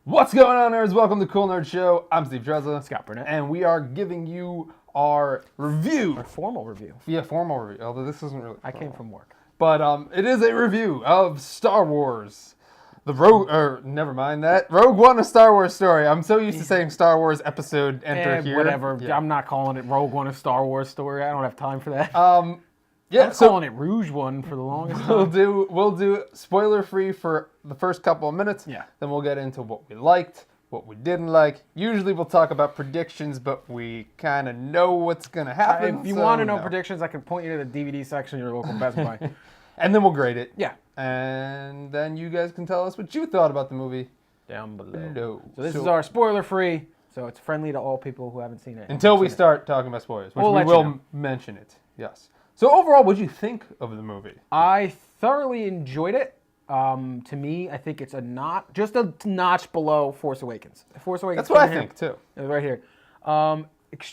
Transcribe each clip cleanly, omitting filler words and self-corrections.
What's going on, nerds? Welcome to Cool Nerd Show. I'm Steve Trezza. Scott Burnett. And we are giving you our review. Our formal review. Yeah, formal review. Although this isn't really I came from work. But it is a review of Star Wars. Rogue One, a Star Wars story. I'm so used to saying Star Wars episode enter here. Whatever. Yeah. I'm not calling it Rogue One, a Star Wars story. I don't have time for that. Yeah, I'm calling it Rouge One for the longest time. We'll do spoiler free for the first couple of minutes. Yeah. Then we'll get into what we liked, what we didn't like. Usually we'll talk about predictions, but we kind of know what's going to happen. If you want to know predictions, I can point you to the DVD section of your local Best Buy. And then we'll grade it. Yeah. And then you guys can tell us what you thought about the movie. Down below. No. So this is our spoiler free, so it's friendly to all people who haven't seen it. Until we start talking about spoilers, which We'll we let you will know. mention it. Yes. So overall, what did you think of the movie? I thoroughly enjoyed it. To me, I think it's just a notch below Force Awakens. Force Awakens. That's what I think too. It was right here.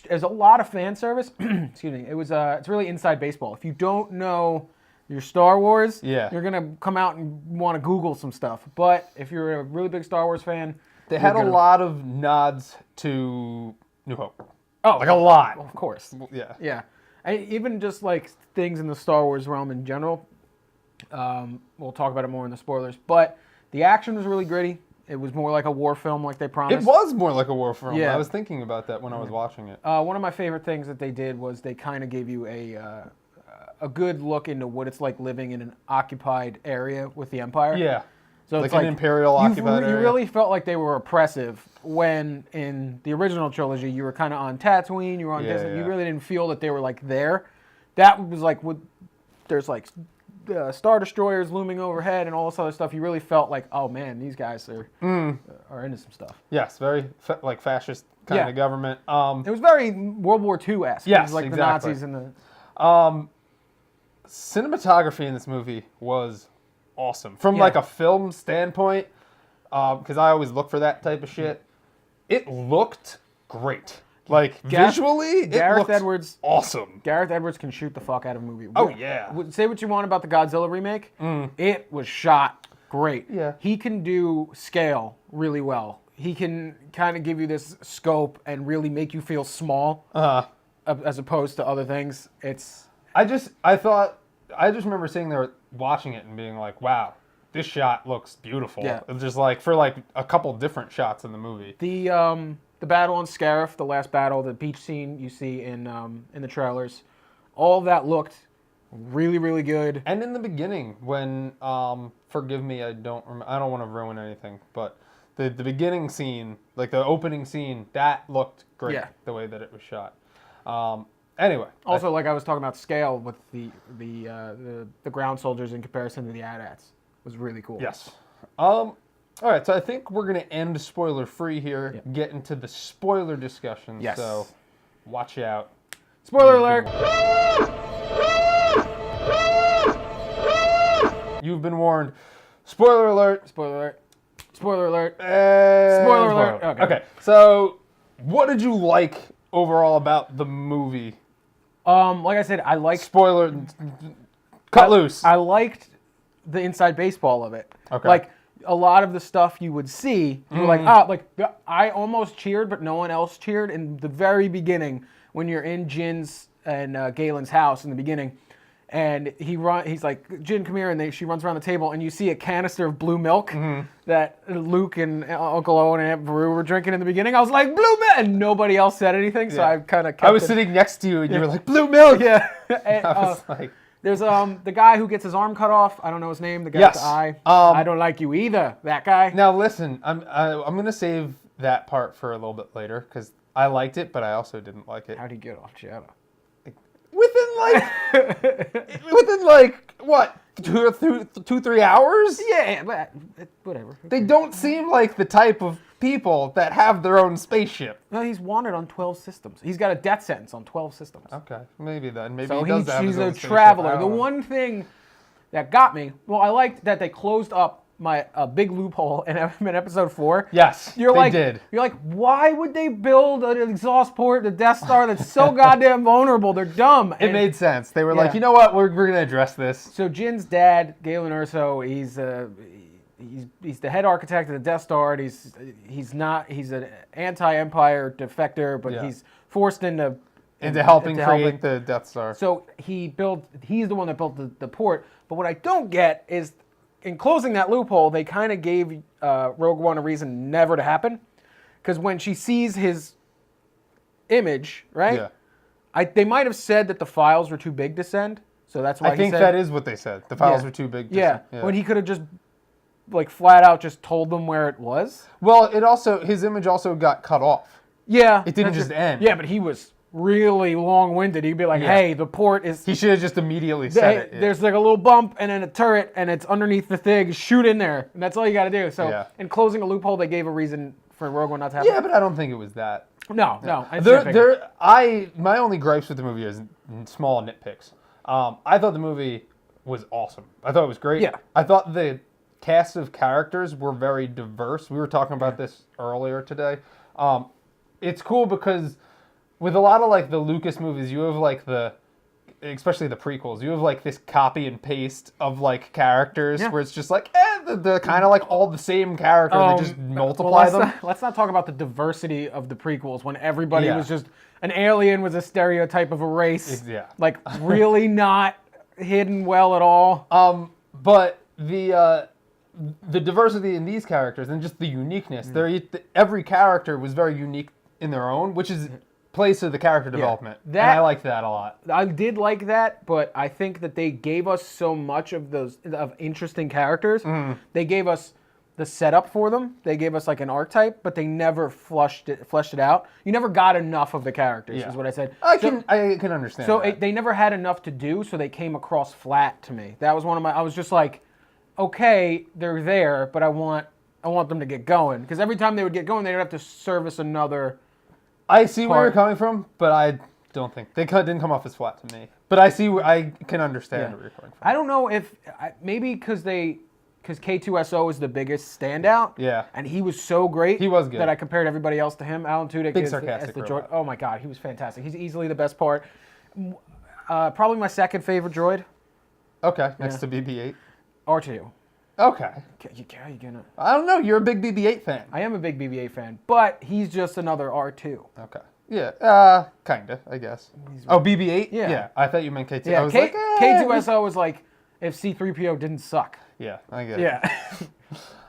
There's a lot of fan service. Excuse me. It's really inside baseball. If you don't know your Star Wars, you're gonna come out and want to Google some stuff. But if you're a really big Star Wars fan, They had a lot of nods to New Hope. Oh, Like a lot. of course. Yeah. Yeah. Even just like things in the Star Wars realm in general. We'll talk about it more in the spoilers. But the action was really gritty. It was more like a war film, like they promised. It was more like a war film. Yeah. I was thinking about that when I was watching it. One of my favorite things that they did was they kind of gave you a good look into what it's like living in an occupied area with the Empire. Yeah. So Like it's an imperial occupied You area. really felt like they were oppressive when in the original trilogy you were kind of on Tatooine, you were on Disney. Yeah. You really didn't feel that they were like there. That was like there's like Star Destroyers looming overhead and all this other stuff. You really felt like, oh man, these guys are into some stuff. Yes, very like fascist kind of government. It was very World War II-esque. Yes, It was like exactly. the Nazis and the... Cinematography in this movie was awesome. From like a film standpoint, because I always look for that type of shit, it looked great. Like visually, Gareth it Edwards, awesome. Gareth Edwards can shoot the fuck out of a movie. Oh, yeah. Say what you want about the Godzilla remake. It was shot great. Yeah. He can do scale really well. He can kind of give you this scope and really make you feel small as opposed to other things. I just remember sitting there watching it and being like, wow, this shot looks beautiful. Yeah. It's just like for like a couple different shots in the movie. The battle on Scarif, the last battle, the beach scene you see in the trailers, all of that looked really, really good. And in the beginning, when forgive me, I don't want to ruin anything, but the beginning scene, like the opening scene, that looked great. Yeah. The way that it was shot. Anyway. Also, like I was talking about scale with the ground soldiers in comparison to the AT-ATs was really cool. Yes. All right, so I think we're going to end spoiler-free here, get into the spoiler discussion. Yes. So watch out. Spoiler alert! You've been warned. Spoiler alert. Spoiler alert. Spoiler alert. Spoiler alert. Okay. So what did you like overall about the movie? Like I said, I liked... Spoiler. Cut loose. I liked the inside baseball of it. Okay. Like, a lot of the stuff you would see, you were like, I almost cheered, but no one else cheered in the very beginning when you're in Jin's and Galen's house in the beginning. And he's like, Jin, come here, and she runs around the table, and you see a canister of blue milk that Luke and Uncle Owen and Aunt Beru were drinking in the beginning. I was like, blue milk! And nobody else said anything, so I kind of kept I was sitting next to you, and you were like, blue milk! Yeah. And, I was like... There's the guy who gets his arm cut off. I don't know his name. The guy with the eye. I don't like you either. That guy. Now listen, I'm gonna save that part for a little bit later because I liked it, but I also didn't like it. How'd he get off Shadow? Within like what 2-3 hours? Yeah, but whatever. They don't seem like the type of people that have their own spaceship. No, he's wanted on 12 systems. He's got a death sentence on 12 systems. Okay, maybe then. Maybe So he does have he's his own a spaceship. traveler. I The don't know. one thing that got me, well, I liked that they closed up a big loophole in episode 4. Yes, You're they like, did. You're like, why would they build an exhaust port, the Death Star that's so goddamn vulnerable? They're dumb. It made sense. They were like, you know what? We're going to address this. So Jin's dad, Galen Erso, he's the head architect of the Death Star. And he's an anti-Empire defector, but he's forced into helping create the Death Star. So he's the one that built the port. But what I don't get is, in closing that loophole, they kind of gave Rogue One a reason never to happen. Because when she sees his image, right? Yeah. They might have said that the files were too big to send. So that's why I think that is what they said. The files were too big to send. Yeah. When he could have just, like, flat out just told them where it was. Well, his image also got cut off. Yeah. It didn't just end. Yeah, but he was really long-winded. He'd be like, hey, the port is... He should have just immediately said it. Yeah. There's like a little bump and then a turret, and it's underneath the thing. Shoot in there. And that's all you got to do. So in closing a loophole, they gave a reason for Rogue One not to happen. Yeah, but I don't think it was that. No. My only gripes with the movie is small nitpicks. I thought the movie was awesome. I thought it was great. Yeah. I thought the cast of characters were very diverse. We were talking about this earlier today. It's cool because with a lot of like the Lucas movies, you have like especially the prequels, you have like this copy and paste of like characters where it's just like, the kind of like all the same character. They just multiply them. Let's not talk about the diversity of the prequels when everybody was just an alien was a stereotype of a race. Yeah. Like really not hidden well at all. But the diversity in these characters and just the uniqueness, every character was very unique in their own, which is plays to the character development. And I liked that a lot. I did like that, but I think that they gave us so much of interesting characters. They gave us the setup for them. They gave us like an archetype, but they never fleshed it out. You never got enough of the characters, is what I said. I can understand that. They never had enough to do, so they came across flat to me. That was I was just like, okay, they're there, but I want them to get going. Because every time they would get going, they'd have to service another... I see where you're coming from, but I don't think they didn't come off as flat to me. But I can understand where you're coming from. I don't know if maybe because K2SO is the biggest standout. Yeah, and he was so great. He was good that I compared everybody else to him. Alan Tudyk Big is sarcastic the droid. Oh my god, he was fantastic. He's easily the best part. Probably my second favorite droid. Okay, next to BB-8. R2. Okay. You gonna? I don't know. You're a big BB-8 fan. I am a big BB-8 fan, but he's just another R2. Okay. Yeah. Kinda, I guess. BB-8? Yeah. Yeah. I thought you meant K2. Yeah. I was like, K2SO was like if C-3PO didn't suck. Yeah, I get it. Yeah.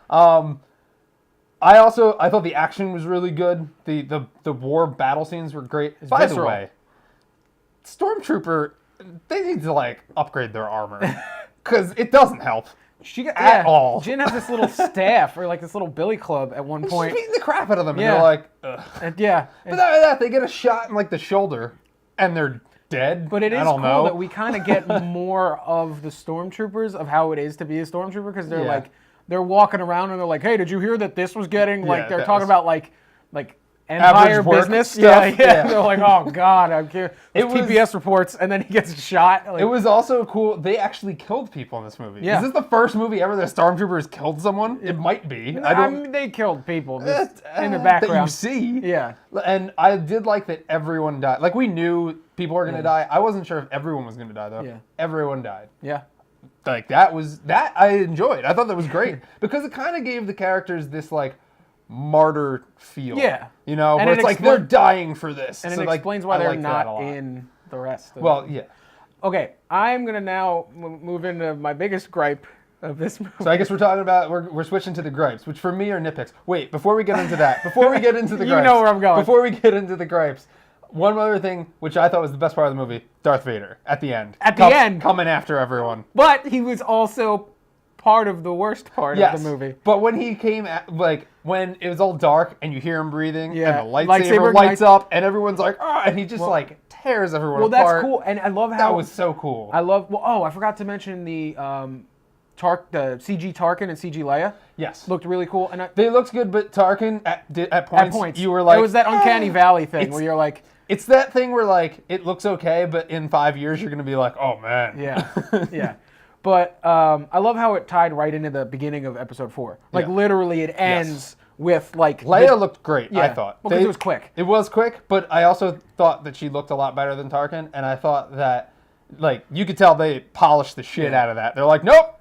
I thought the action was really good. The war battle scenes were great. By the way, Stormtrooper, they need to like upgrade their armor because it doesn't help. At all. Jin has this little staff or like this little billy club at one point. She's beating the crap out of them, and they're like, ugh. But that they get a shot in like the shoulder, and they're dead. But it is cool that we kind of get more of the Stormtroopers of how it is to be a Stormtrooper because they're they're walking around and they're like, hey, did you hear that this was getting like they're talking about like Empire business stuff. Yeah. They're like, oh god, I'm curious. PBS reports, and then he gets shot. It was also cool. They actually killed people in this movie. Yeah. Is this the first movie ever that Stormtroopers killed someone? It might be. I mean, they killed people just in the background. That you see. Yeah. And I did like that everyone died. Like we knew people were gonna die. I wasn't sure if everyone was gonna die though. Yeah. Everyone died. Yeah. Like that I enjoyed. I thought that was great because it kind of gave the characters this like martyr feel. Yeah. You know, where it's like they're dying for this. And it explains why they're not in the rest of Well, yeah. Okay, I'm going to now move into my biggest gripe of this movie. So I guess we're talking about, we're switching to the gripes, which for me are nitpicks. Wait, before we get into that, before we get into the gripes. You know where I'm going. Before we get into the gripes, one other thing, which I thought was the best part of the movie, Darth Vader, at the end. Coming after everyone. But he was also part of the worst part of the movie. But when he came, when it was all dark and you hear him breathing, and the lightsaber lights up, and everyone's like, oh, and he just tears everyone apart. Well, that's cool, and I love how... That was so cool. I forgot to mention the CG Tarkin and CG Leia. Yes. Looked really cool. And they looked good, but Tarkin, at points, you were like... It was that uncanny valley thing where you're like... It's that thing where, it looks okay, but in 5 years, you're going to be like, oh, man. Yeah, yeah. But I love how it tied right into the beginning of Episode 4. Literally, it ends with, Leia looked great, I thought. Well, because it was quick. It was quick, but I also thought that she looked a lot better than Tarkin, and I thought that, you could tell they polished the shit out of that. They're like, nope!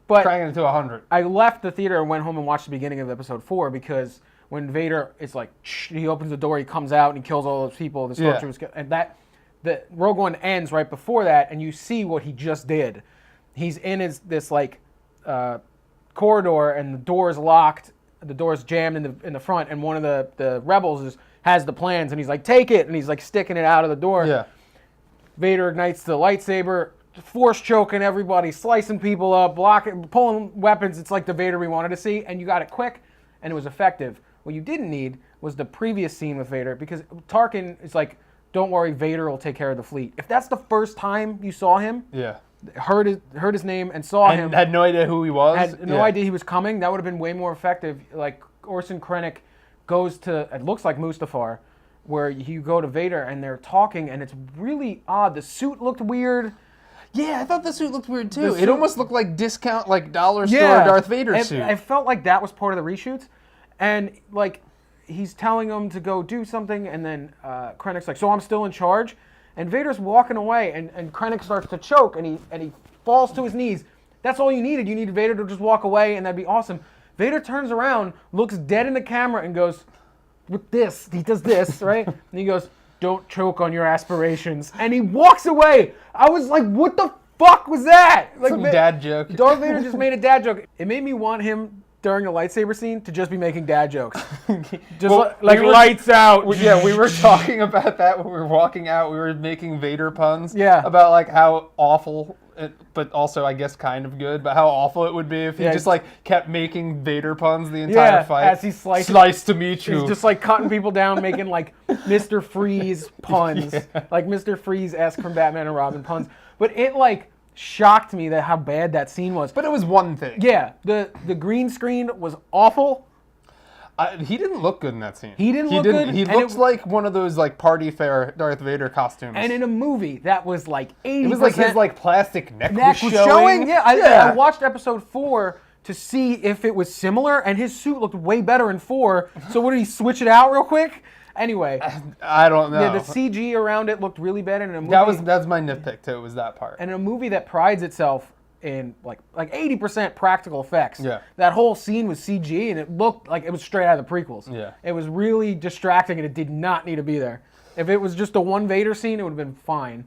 But cranking it to 100. I left the theater and went home and watched the beginning of episode 4 because when Vader is like, he opens the door, he comes out and he kills all those people. The stormtroopers, and the Rogue One ends right before that, and you see what he just did. He's in this like corridor, and the door is locked. The door is jammed in the front, and one of the rebels has the plans, and he's like, take it, and he's like sticking it out of the door. Yeah. Vader ignites the lightsaber, force choking everybody, slicing people up, blocking, pulling weapons. It's like the Vader we wanted to see, and you got it quick, and it was effective. What you didn't need was the previous scene with Vader, because Tarkin is like, don't worry, Vader will take care of the fleet. If that's the first time you saw him, heard his name and saw him, had no idea who he was, had no idea he was coming, that would have been way more effective. Like Orson Krennic goes to, it looks like Mustafar, where you go to Vader and they're talking, and it's really odd. The suit looked weird. Yeah, I thought the suit looked weird too. It almost looked like discount, like dollar store Darth Vader suit. I felt like that was part of the reshoots, and like he's telling him to go do something, and then Krennic's like, "So I'm still in charge," and Vader's walking away, and Krennic starts to choke, and he falls to his knees. That's all you needed. You needed Vader to just walk away, and that'd be awesome. Vader turns around, looks dead in the camera, and goes, "With this," he does this, right? And he goes, "Don't choke on your aspirations," and he walks away. I was like, "What the fuck was that?" Like some dad joke. Darth Vader just made a dad joke. It made me want him during the lightsaber scene to just be making dad jokes. Just lights out. We were talking about that when we were walking out. We were making Vader puns. Yeah. About like how awful, but also I guess kind of good, but how awful it would be if he just like kept making Vader puns the entire fight. As he sliced to meet you. He's just like cutting people down, making like Mr. Freeze puns, like Mr. Freeze-esque from Batman and Robin puns. But it like shocked me that how bad that scene was. But it was one thing. Yeah, the green screen was awful. He didn't look good in that scene. He didn't look good. He looked like one of those like party fair Darth Vader costumes. And in a movie that was like 80%. It was like his like plastic neck was showing. Yeah, I watched episode 4 to see if it was similar, and his suit looked way better in 4. So what did he switch it out real quick? Anyway, I don't know. Yeah, the CG around it looked really bad in a movie. That's my nitpick too. Was that part? And in a movie that prides itself in like 80% practical effects. Yeah. That whole scene was CG, and it looked like it was straight out of the prequels. Yeah. It was really distracting, and it did not need to be there. If it was just a one Vader scene, it would have been fine.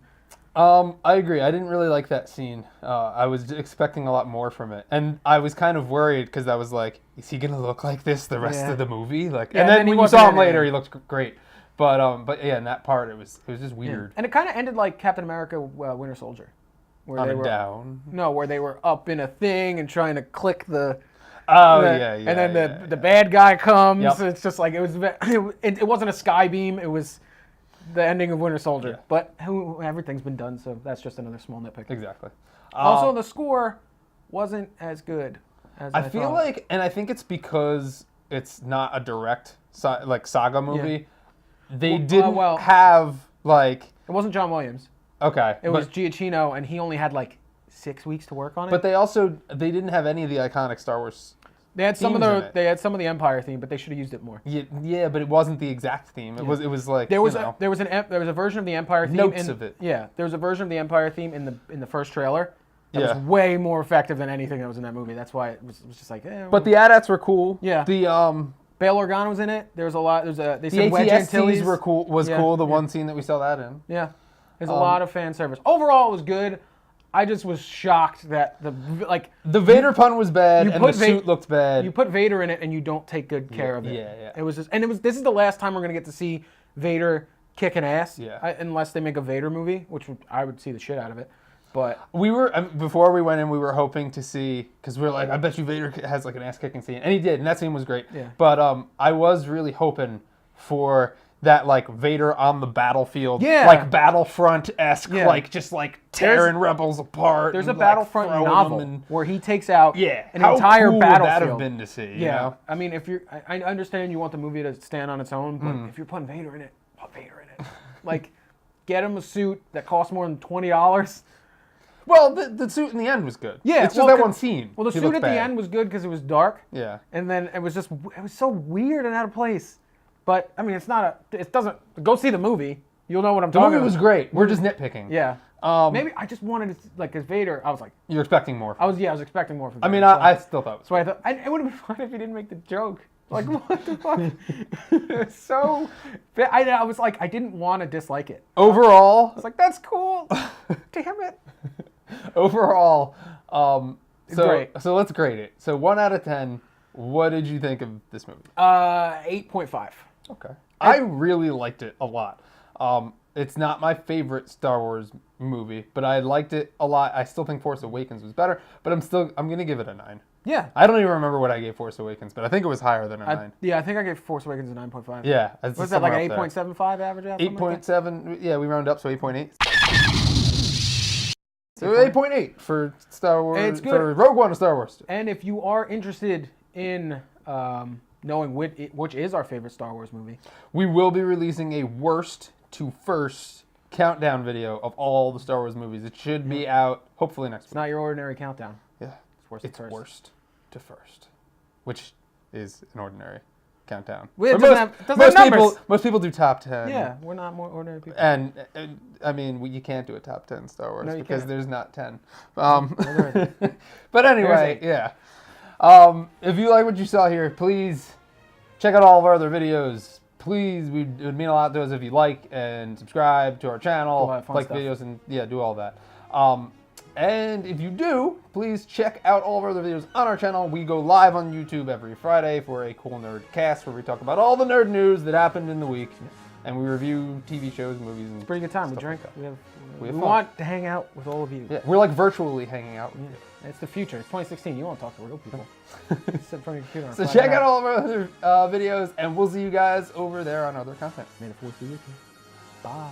I agree. I didn't really like that scene. I was expecting a lot more from it, and I was kind of worried because I was like, "Is he gonna look like this the rest of the movie?" Like, and then when you saw him later, he looked great. But yeah, in that part, it was just weird. And it kind of ended like Captain America: Winter Soldier, where they were down. No, where they were up in a thing and trying to click the. And then the bad guy comes. Yep. It's just like it wasn't a sky beam. It was the ending of Winter Soldier. Yeah. But everything's been done, so that's just another small nitpick. Exactly. Also, the score wasn't as good as I feel thought. like, and I think it's because it's not a direct saga movie. Yeah. They didn't have like. It wasn't John Williams. Okay. It was Giacchino, and he only had like 6 weeks to work on it. But they didn't have any of the iconic Star Wars. They had some of the Empire theme, but they should have used it more. Yeah, but it wasn't the exact theme. It was like there was a version of the Empire theme. Notes of it. Yeah, there was a version of the Empire theme in the first trailer. That was way more effective than anything that was in that movie. That's why it was just like. But the AT-ATs were cool. Yeah. The Bail Organa was in it. There was a lot. They said the AT-STs were cool. Cool. The one scene that we saw that in. Yeah, there's a lot of fan service. Overall, it was good. I just was shocked that the Vader pun was bad and the suit looked bad. You put Vader in it and you don't take good care of it. Yeah. It was this is the last time we're gonna get to see Vader kicking ass. Yeah. Unless they make a Vader movie, which I would see the shit out of it. But we were before we went in, we were hoping to see because we were like, I bet you Vader has like an ass kicking scene, and he did, and that scene was great. Yeah. But I was really hoping for that like Vader on the battlefield, yeah, like Battlefront-esque, like just like tearing rebels apart. There's a Battlefront novel where he takes out an entire battlefield. Would that have been to see? You know? I mean, if I understand you want the movie to stand on its own, but if you're putting Vader in it, put Vader in it. Like, get him a suit that costs more than $20. Well, the suit in the end was good. Yeah, it's just that one scene. Well, the suit at the end was good because it was dark. Yeah, and then it was so weird and out of place. But I mean, it doesn't. Go see the movie. You'll know what I'm talking about. The movie was great. We're just nitpicking. Yeah. Maybe I just wanted to, like, as Vader, I was like, You're expecting more. I was expecting more from I Vader. mean, so I still thought it was. So I thought, it would have been fun if he didn't make the joke. Like, what the fuck? So, I was like, I didn't want to dislike it. Overall, I was like, that's cool. Damn it. overall, Great. So let's grade it. So 1 out of 10. What did you think of this movie? 8.5. Okay. I really liked it a lot. It's not my favorite Star Wars movie, but I liked it a lot. I still think Force Awakens was better, but I'm gonna give it a 9. Yeah. I don't even remember what I gave Force Awakens, but I think it was higher than a 9. Yeah, I think I gave Force Awakens a 9.5. Yeah. Was that like an 8.75 average out? 8.7. Yeah, we round up, so 8.8. So 8.8 for Star Wars. It's good. For Rogue One and Star Wars. And if you are interested in knowing which is our favorite Star Wars movie, We will be releasing a worst to first countdown video of all the Star Wars movies. It should be out hopefully next it's week. not your ordinary countdown. Yeah. It's Worst to first, which is an ordinary countdown. Well, it But doesn't have numbers. most people do top 10. Yeah, we're not more ordinary people. And I mean, you can't do a top 10 Star Wars No, you because can't. there's not 10. there But anyway, There's 8. yeah. If you like what you saw here, please check out all of our other videos. Please, it would mean a lot to us if you like and subscribe to our channel, All that fun like stuff. videos, and do all that. And if you do, please check out all of our other videos on our channel. We go live on YouTube every Friday for a Cool Nerd Cast where we talk about all the nerd news that happened in the week. And we review TV shows, movies, and Pretty good time. We stuff drink. like that. We have fun. want to hang out with all of you. Yeah, we're like virtually hanging out with you. It's the future. It's 2016. You won't talk to real people. Sit in front of your computer. So check out all of our other videos, and we'll see you guys over there on other content. May the Force be with you. Bye.